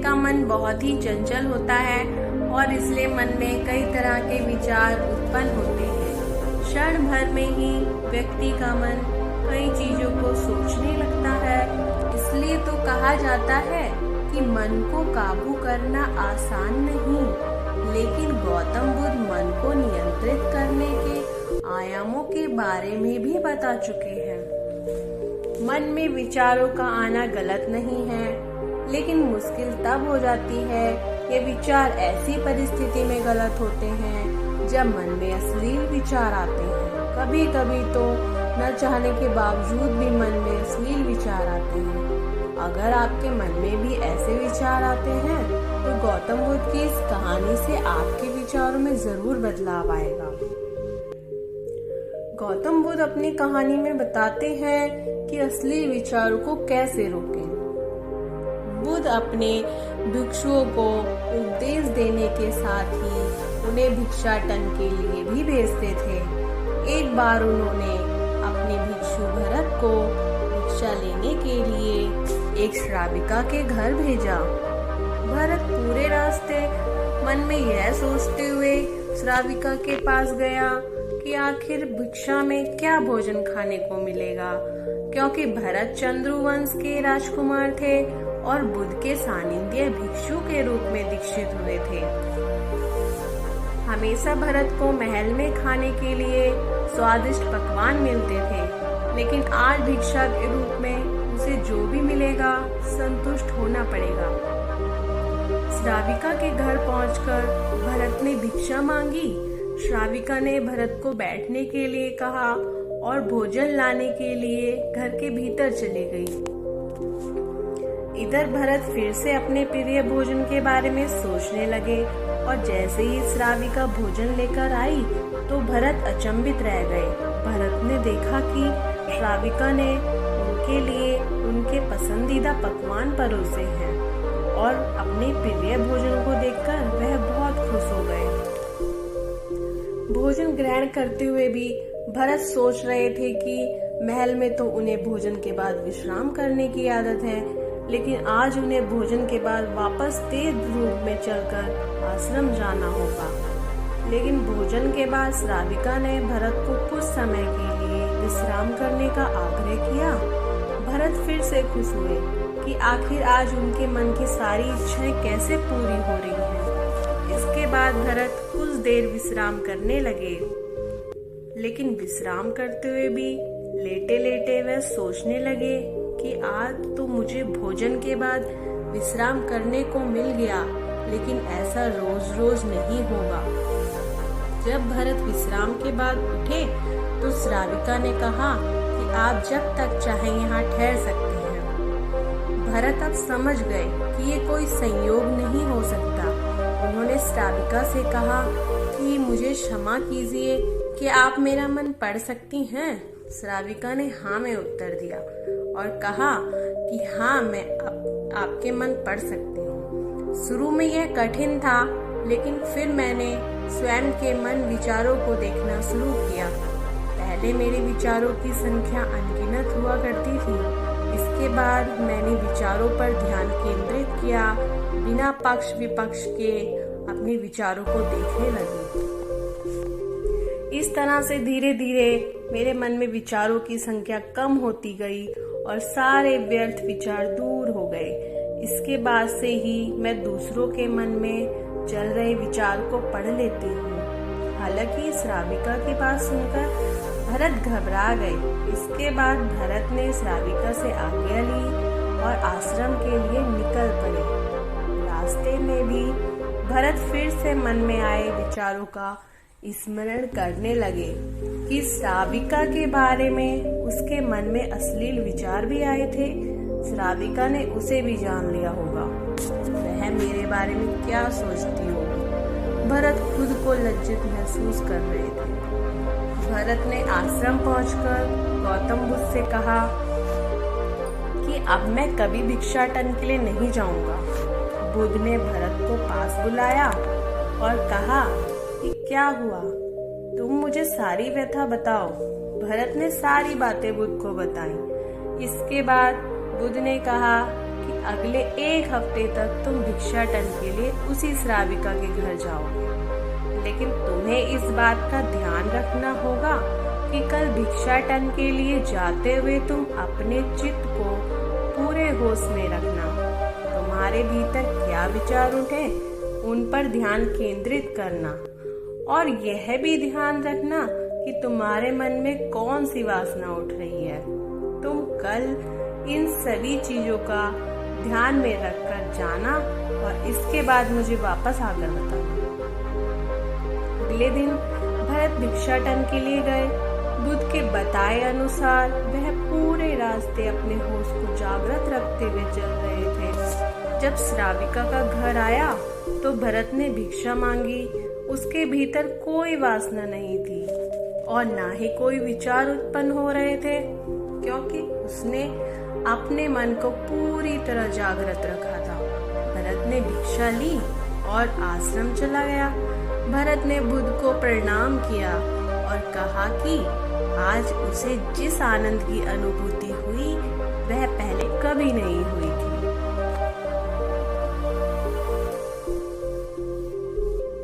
का मन बहुत ही चंचल होता है और इसलिए मन में कई तरह के विचार उत्पन्न होते हैं। क्षण भर में ही व्यक्ति का मन कई चीजों को सोचने लगता है। इसलिए तो कहा जाता है कि मन को काबू करना आसान नहीं, लेकिन गौतम बुद्ध मन को नियंत्रित करने के आयामों के बारे में भी बता चुके हैं। मन में विचारों का आना गलत नहीं है, लेकिन मुश्किल तब हो जाती है ये विचार ऐसी परिस्थिति में गलत होते हैं जब मन में अश्लील विचार आते हैं। कभी कभी तो न चाहने के बावजूद भी मन में अश्लील विचार आते हैं। अगर आपके मन में भी ऐसे विचार आते हैं तो गौतम बुद्ध की इस कहानी से आपके विचारों में जरूर बदलाव आएगा। गौतम बुद्ध अपनी कहानी में बताते हैं कि अश्लील विचारों को कैसे रोकें। बुद्ध अपने भिक्षुओं को उपदेश देने के साथ ही उन्हें भिक्षाटन के लिए भी भेजते थे। एक बार उन्होंने अपने भिक्षु भरत को भिक्षा लेने के लिए एक श्राविका के घर भेजा। भरत पूरे रास्ते मन में यह सोचते हुए श्राविका के पास गया कि आखिर भिक्षा में क्या भोजन खाने को मिलेगा, क्योंकि भरत चंद्रवंश के राजकुमार थे और बुद्ध के सानिध्य भिक्षु के रूप में दीक्षित हुए थे। हमेशा भरत को महल में खाने के लिए स्वादिष्ट पकवान मिलते थे, लेकिन आज भिक्षा के रूप में उसे जो भी मिलेगा संतुष्ट होना पड़ेगा। श्राविका के घर पहुंचकर भरत ने भिक्षा मांगी। श्राविका ने भरत को बैठने के लिए कहा और भोजन लाने के लिए घर के भीतर चली गई। इधर भरत फिर से अपने प्रिय भोजन के बारे में सोचने लगे और जैसे ही श्राविका भोजन लेकर आई तो भरत अचंभित रह गए। भरत ने देखा कि श्राविका ने उनके लिए उनके पसंदीदा पकवान परोसे हैं और अपने प्रिय भोजन को देखकर वह बहुत खुश हो गए। भोजन ग्रहण करते हुए भी भरत सोच रहे थे कि महल में तो उन्हें भोजन के बाद विश्राम करने की आदत है, लेकिन आज उन्हें भोजन के बाद वापस तेज धूप में चलकर आश्रम जाना होगा। लेकिन भोजन के बाद श्राविका ने भरत को कुछ समय के लिए विश्राम करने का आग्रह किया। भरत फिर से खुश हुए कि आखिर आज उनके मन की सारी इच्छाएं कैसे पूरी हो रही हैं। इसके बाद भरत कुछ देर विश्राम करने लगे, लेकिन विश्राम करते हुए भी लेटे लेटे वह सोचने लगे कि आज तो मुझे भोजन के बाद विश्राम करने को मिल गया, लेकिन ऐसा रोज रोज नहीं होगा। जब भरत विश्राम के बाद उठे तो श्राविका ने कहा कि आप जब तक चाहें यहाँ ठहर सकते हैं। भरत अब समझ गए कि ये कोई संयोग नहीं हो सकता। उन्होंने श्राविका से कहा कि मुझे क्षमा कीजिए कि आप मेरा मन पढ़ सकती हैं। श्राविका ने हाँ में उत्तर दिया और कहा कि हाँ, मैं आपके मन पढ़ सकती हूँ। शुरू में यह कठिन था, लेकिन फिर मैंने स्वयं के मन विचारों को देखना शुरू किया। पहले मेरे विचारों की संख्या अनगिनत हुआ करती थी। इसके बाद मैंने विचारों पर ध्यान केंद्रित किया, बिना पक्ष विपक्ष के अपने विचारों को देखने लगी। इस तरह से धीरे धीरे मेरे मन में विचारों की संख्या कम होती गई और सारे व्यर्थ विचार दूर हो गए। इसके बाद से ही मैं दूसरों के मन में चल रहे विचार को पढ़ लेती हूँ। हालांकि श्राविका की बात सुनकर भरत घबरा गए। इसके बाद भरत ने श्राविका से आज्ञा ली और आश्रम के लिए निकल पड़े। रास्ते में भी भरत फिर से मन में आए विचारों का स्मरण करने लगे कि श्राविका के बारे में उसके मन में अश्लील विचार भी आए थे। श्राविका ने उसे भी जान लिया होगा। वह मेरे बारे में क्या सोचती होगी। भरत खुद को लज्जित महसूस कर रहे थे। भरत ने आश्रम पहुंचकर गौतम बुद्ध से कहा कि अब मैं कभी भिक्षाटन के लिए नहीं जाऊंगा। बुद्ध ने भरत को पास बुलाया और कहा कि क्या हुआ, तुम मुझे सारी व्यथा बताओ। भरत ने सारी बातें बुद्ध को बताई। इसके बाद बुद्ध ने कहा कि अगले 1 हफ्ते तक तुम भिक्षाटन के लिए उसी श्राविका के घर जाओगे, लेकिन तुम्हें इस बात का ध्यान रखना होगा कि कल भिक्षाटन के लिए जाते हुए तुम अपने चित्त को पूरे होश में रखना। तुम्हारे भीतर क्या विचार उठे उन पर ध्यान केंद्रित करना, और यह भी ध्यान रखना कि तुम्हारे मन में कौन सी वासना उठ रही है। तुम कल इन सभी चीजों का ध्यान में रखकर जाना और इसके बाद मुझे वापस आकर बताना। अगले दिन भरत भिक्षाटन के लिए गए। बुद्ध के बताए अनुसार वह पूरे रास्ते अपने होश को जागृत रखते हुए चल रहे थे। जब श्राविका का घर आया तो भरत ने भिक्षा मांगी। उसके भीतर कोई वासना नहीं थी और ना ही कोई विचार उत्पन्न हो रहे थे, क्योंकि उसने अपने मन को पूरी तरह जागृत रखा था। भरत ने भिक्षा ली और आश्रम चला गया। भरत ने बुद्ध को प्रणाम किया और कहा कि आज उसे जिस आनंद की अनुभूति हुई वह पहले कभी नहीं हुई थी।